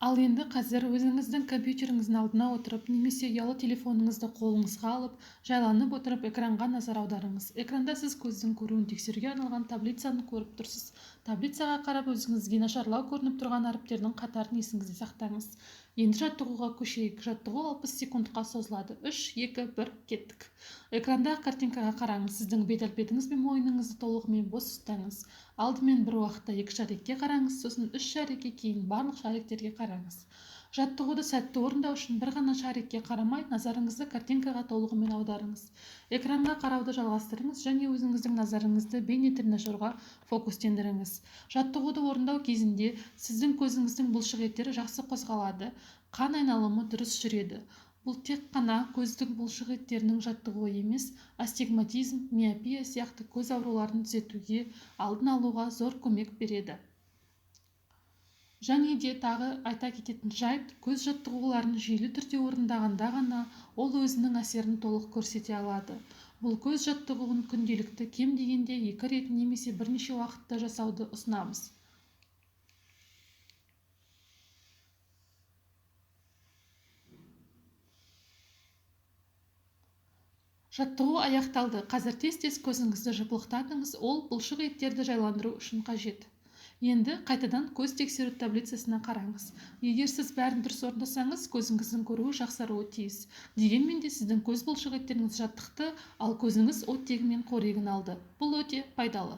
Ал енді қазір өзіңіздің компьютеріңіздің алдына отырып немесе ұялы телефоныңызды қолыңызға алып, жайланып отырып экранға назар аударыңыз. Экранда сіз көздің көруін тексеруге арналған таблицаны көріп тұрсыз. Таблицаға қарап өзіңізге нашарлау көрініп тұрған әріптердің қатарын есіңізде сақтаңыз. Енді жаттығуға көшейік. Жаттығу 60 секундқа созылады. 3, 2, 1, кеттік. Экрандағы картинкаға қараңыз. Сіздің бет-әлпетіңіз бен мойныңызды толығымен бос ұстаңыз. Алдымен бір уақытта 2 шарикке қараңыз, сосын 3 шарикке, кейін барлық шариктерге қараңыз. Жаттығуды сәтті орындау үшін бір ғана шарикке қарамай, назарыңызды картинкаға толығымен аударыңыз. Экранға қарауды жалғастырыңыз және өзіңіздің назарыңызды бейне-тренажерға фокустендіріңіз. Жаттығуды орындау кезінде сіздің көзіңіздің бұлшық еттері жақсы қозғалады, қан айналымы дұрыс жүреді. Бұл тек қана көздің бұлшық еттерінің жаттығуы емес, астигматизм, миопия сияқты көз ауруларын түзетуге, алдын алуға зор көмек береді. Және де тағы айта кететін жайт, көз жаттығуларын жүйелі түрде орындағанда ғана ол өзінің әсерін толық көрсете алады. Бұл көз жаттығуын күнделікті кем дегенде 2 рет немесе бірнеше уақытта жасауды ұсынамыз. Жаттығу аяқталды. Қазір тез-тез көзіңізді жыпылықтатыңыз, ол бұлшық еттерді жайландыру үшін қажет. Енді қайтадан көз тексеру таблицасына қараңыз. Егер сіз бәрін дұрыс орындасаңыз, көзіңіздің көруі жақсаруы тиіс. Дегенмен де сіздің көз бұлшық еттеріңіз жаттықты, ал көзіңіз оттегі мен қорегін алды. Бұл өте пайдалы.